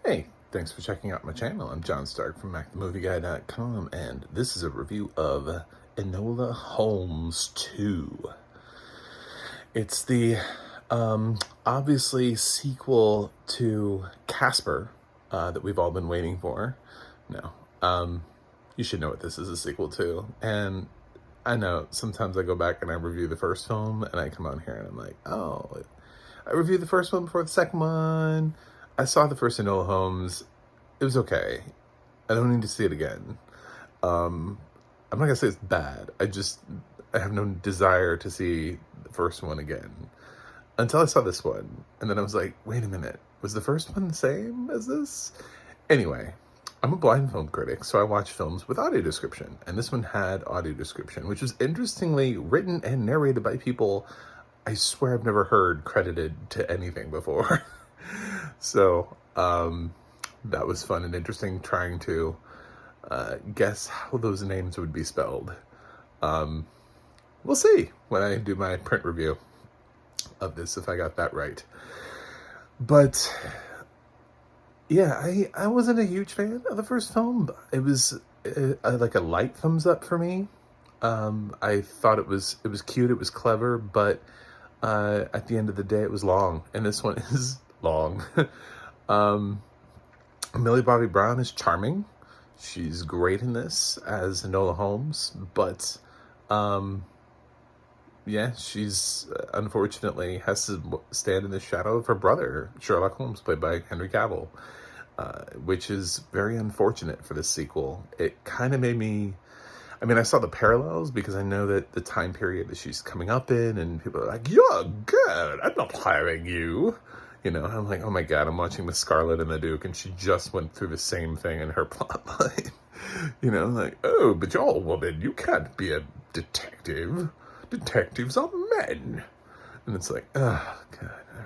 Hey, thanks for checking out my channel. I'm John Stark from MacTheMovieGuy.com, and this is a review of Enola Holmes 2. It's the obviously sequel to Casper that we've all been waiting for. No, you should know what this is a sequel to. And I know sometimes I go back and I review the first film, and I come on here and I'm like, oh, I reviewed the first one before the second one. I saw the first Enola Holmes. It was okay. I don't need to see it again. I'm not gonna say it's bad. I have no desire to see the first one again until I saw this one, and then I was like, wait a minute, was the first one the same as this? Anyway, I'm a blind film critic, so I watch films with audio description, and this one had audio description, which was interestingly written and narrated by people I swear I've never heard credited to anything before. So that was fun and interesting, trying to guess how those names would be spelled. We'll see when I do my print review of this, if I got that right. But yeah, I wasn't a huge fan of the first film. It was like a light thumbs up for me. I thought it was cute, it was clever, but at the end of the day, it was long, and this one is long. Millie Bobby Brown is charming. She's great in this as Enola Holmes, but yeah, she's unfortunately has to stand in the shadow of her brother, Sherlock Holmes, played by Henry Cavill, which is very unfortunate for this sequel. It kind of made me... I mean, I saw the parallels because I know that the time period that she's coming up in, and people are like, you're good, I'm not hiring you. You know, I'm like, oh my God, I'm watching The Scarlet and the Duke, and she just went through the same thing in her plotline. You know, like, oh, but you're a woman, you can't be a detective. Detectives are men. And it's like, oh, God, all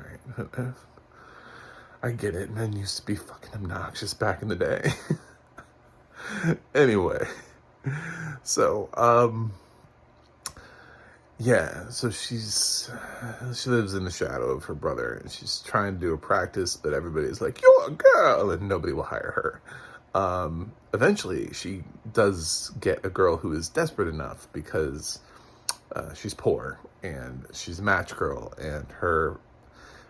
right. I get it, men used to be fucking obnoxious back in the day. Anyway. So, yeah, so she lives in the shadow of her brother, and she's trying to do a practice, but everybody's like, you're a girl, and nobody will hire her. Eventually, she does get a girl who is desperate enough because she's poor, and she's a match girl, and her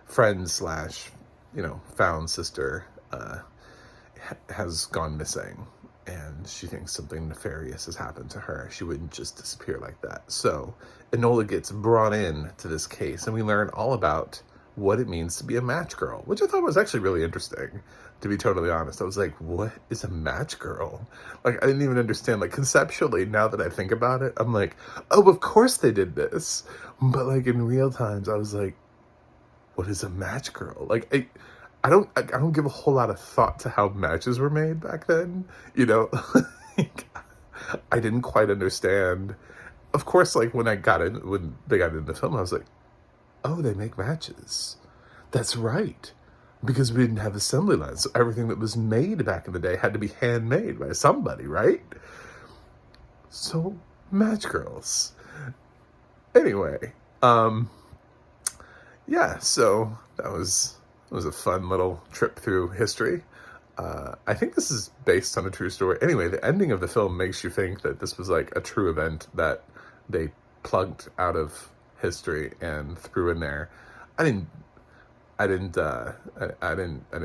friend slash, found sister has gone missing. And she thinks something nefarious has happened to her. She wouldn't just disappear like that. So Enola gets brought in to this case, and we learn all about what it means to be a match girl, which I thought was actually really interesting, to be totally honest. I was like, what is a match girl? Like, I didn't even understand. Like, conceptually, now that I think about it, I'm like, oh, of course they did this. But, like, in real times, I was like, what is a match girl? Like, I don't give a whole lot of thought to how matches were made back then, I didn't quite understand. Of course, like when they got into the film, I was like, oh, they make matches. That's right. Because we didn't have assembly lines. So everything that was made back in the day had to be handmade by somebody, right? So, match girls. Anyway, yeah, so that was a fun little trip through history. I think this is based on a true story. Anyway, the ending of the film makes you think that this was like a true event that they plugged out of history and threw in there. I didn't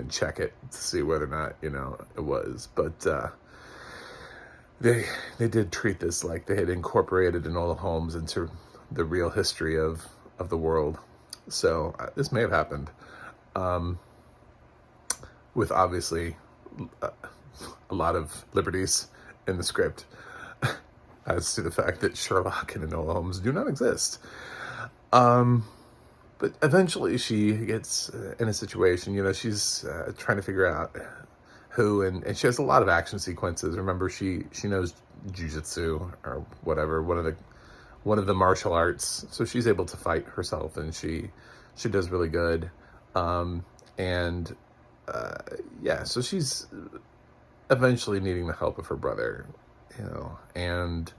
check it to see whether or not, it was, but they did treat this like they had incorporated Enola Holmes into the real history of the world. So this may have happened. With obviously a lot of liberties in the script as to the fact that Sherlock and Enola Holmes do not exist. But eventually she gets in a situation, she's trying to figure out who, and she has a lot of action sequences. Remember, she knows jujitsu or whatever, one of the martial arts, so she's able to fight herself, and she does really good. Yeah, so she's eventually needing the help of her brother, and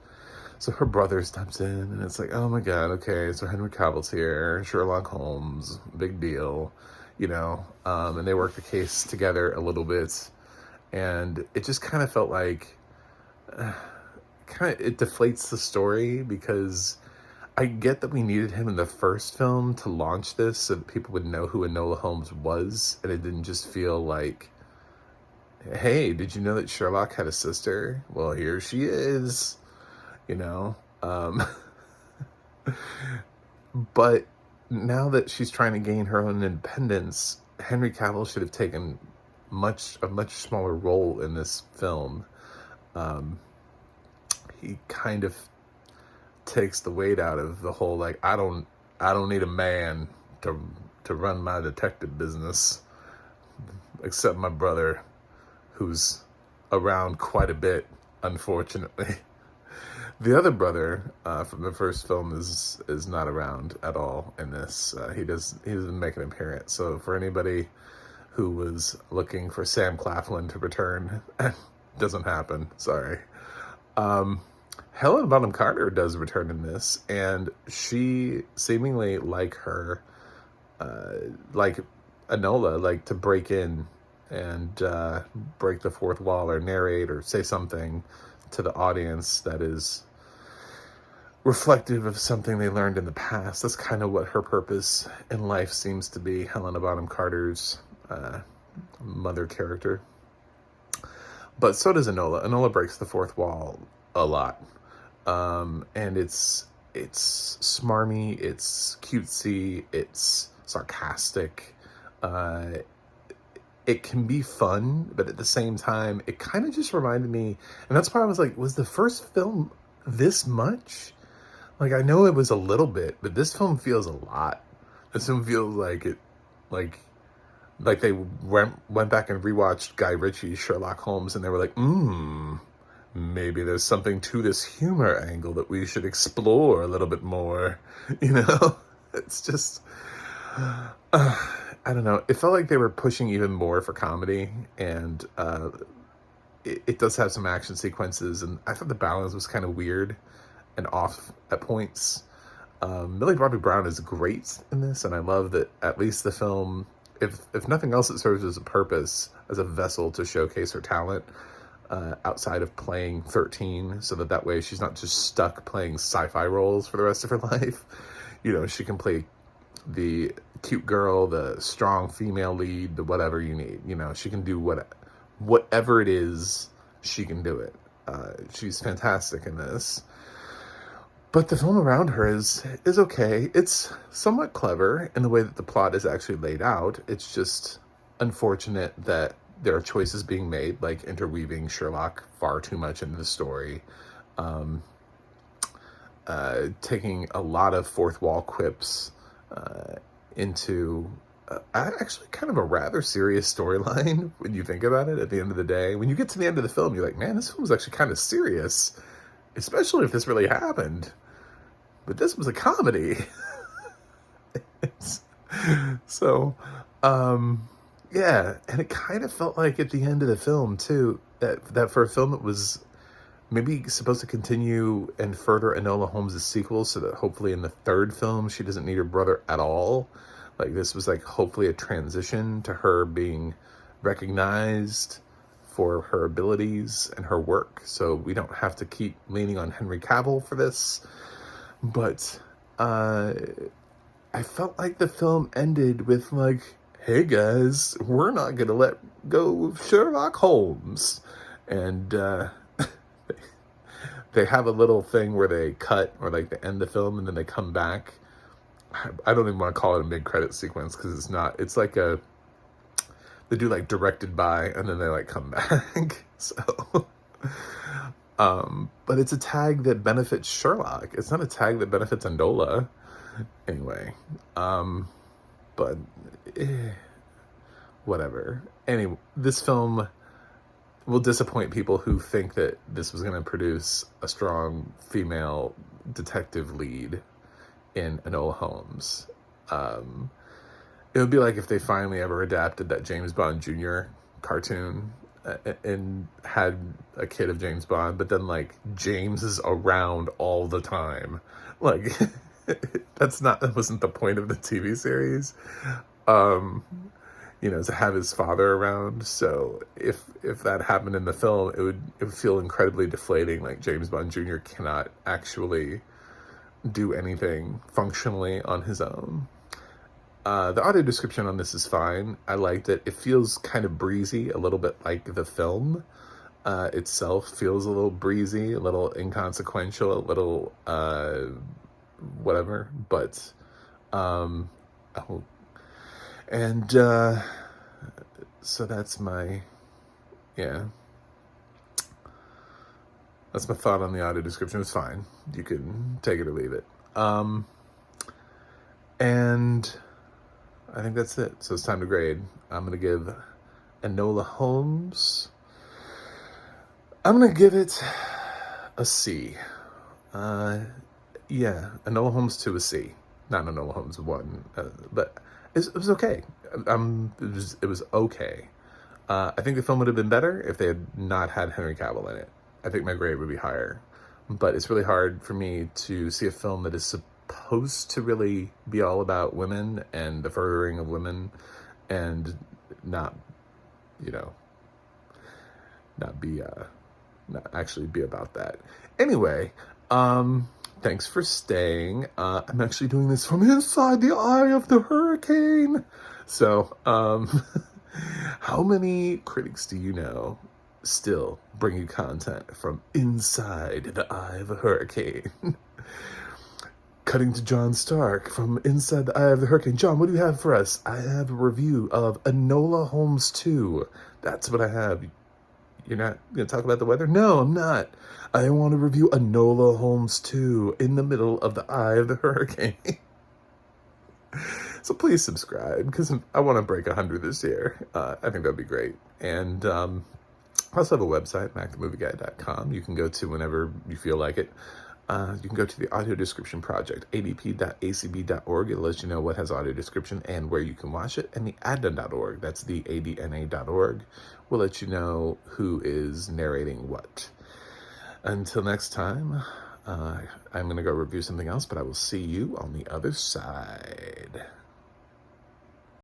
so her brother steps in, and it's like, oh my God, okay, so Henry Cavill's here, Sherlock Holmes, big deal, and they worked the case together a little bit, and it just kind of felt like it deflates the story, because I get that we needed him in the first film to launch this so that people would know who Enola Holmes was, and it didn't just feel like, hey, did you know that Sherlock had a sister? Well, here she is, you know? But now that she's trying to gain her own independence, Henry Cavill should have taken a much smaller role in this film. He kind of takes the weight out of the whole, like, I don't need a man to run my detective business, except my brother, who's around quite a bit, unfortunately. The other brother from the first film is not around at all in this. He doesn't make an appearance. So for anybody who was looking for Sam Claflin to return, doesn't happen. Sorry. Helena Bonham Carter does return in this, and she seemingly, like her, like Enola, like to break in and break the fourth wall, or narrate, or say something to the audience that is reflective of something they learned in the past. That's kind of what her purpose in life seems to be, Helena Bonham Carter's mother character. But so does Enola. Enola breaks the fourth wall a lot. And it's smarmy, it's cutesy, it's sarcastic. It can be fun, but at the same time, it kind of just reminded me, and that's why I was like, was the first film this much? Like, I know it was a little bit, but this film feels a lot. This film feels like it, like they went back and rewatched Guy Ritchie's Sherlock Holmes, and they were like, maybe there's something to this humor angle that we should explore a little bit more, It's just, I don't know. It felt like they were pushing even more for comedy, and it does have some action sequences, and I thought the balance was kind of weird and off at points. Millie Bobby Brown is great in this, and I love that at least the film, if nothing else, it serves as a purpose, as a vessel to showcase her talent outside of playing 13, so that way she's not just stuck playing sci-fi roles for the rest of her life. She can play the cute girl, the strong female lead, the whatever you need. She can do whatever it is, she can do it. She's fantastic in this. But the film around her is okay. It's somewhat clever in the way that the plot is actually laid out. It's just unfortunate that there are choices being made, like interweaving Sherlock far too much into the story, taking a lot of fourth wall quips into actually kind of a rather serious storyline when you think about it. At the end of the day, when you get to the end of the film, you're like, man, this film was actually kind of serious, especially if this really happened. But this was a comedy. So, yeah, and it kind of felt like at the end of the film, too, that for a film that was maybe supposed to continue and further Enola Holmes' sequel, so that hopefully in the third film, she doesn't need her brother at all. Like, this was like hopefully a transition to her being recognized for her abilities and her work, so we don't have to keep leaning on Henry Cavill for this. But I felt like the film ended with like, hey guys, we're not gonna let go of Sherlock Holmes. And they have a little thing where they cut, or like they end the film and then they come back. I don't even want to call it a mid-credit sequence, because it's not. It's like they do like directed by, and then they like come back. So but it's a tag that benefits Sherlock. It's not a tag that benefits Enola. Anyway, but whatever. Anyway, this film will disappoint people who think that this was going to produce a strong female detective lead in Enola Holmes. It would be like if they finally ever adapted that James Bond Jr. cartoon and had a kid of James Bond, but then like James is around all the time. Like that wasn't the point of the TV series. to have his father around. So if that happened in the film, it would feel incredibly deflating. Like James Bond Jr. cannot actually do anything functionally on his own. The audio description on this is fine. I liked it. It feels kind of breezy, a little bit like the film itself feels a little breezy, a little inconsequential, a little whatever. But oh, and so that's my that's my thought on the audio description. It's fine. You can take it or leave it. And I think that's it. So it's time to grade. I'm going to give Enola Holmes, I'm going to give it a C. Enola Holmes 2 a C. Not Enola Holmes 1. But it was okay. It was okay. I think the film would have been better if they had not had Henry Cavill in it. I think my grade would be higher. But it's really hard for me to see a film that is supposed to really be all about women and the furthering of women and not actually be about that. Anyway, thanks for staying. I'm actually doing this from inside the eye of the hurricane. So, how many critics do you know still bring you content from inside the eye of a hurricane? Cutting to John Stark from inside the eye of the hurricane. John, what do you have for us? I have a review of Enola Holmes 2. That's what I have. You're not going to talk about the weather? No, I'm not. I want to review Enola Holmes 2 in the middle of the eye of the hurricane. So please subscribe, because I want to break 100 this year. I think that'd be great. And I also have a website, MacTheMovieGuy.com. You can go to whenever you feel like it. You can go to the audio description project, adp.acb.org. It'll let you know what has audio description and where you can watch it. And the adna.org, that's the adna.org, will let you know who is narrating what. Until next time, I'm going to go review something else, but I will see you on the other side.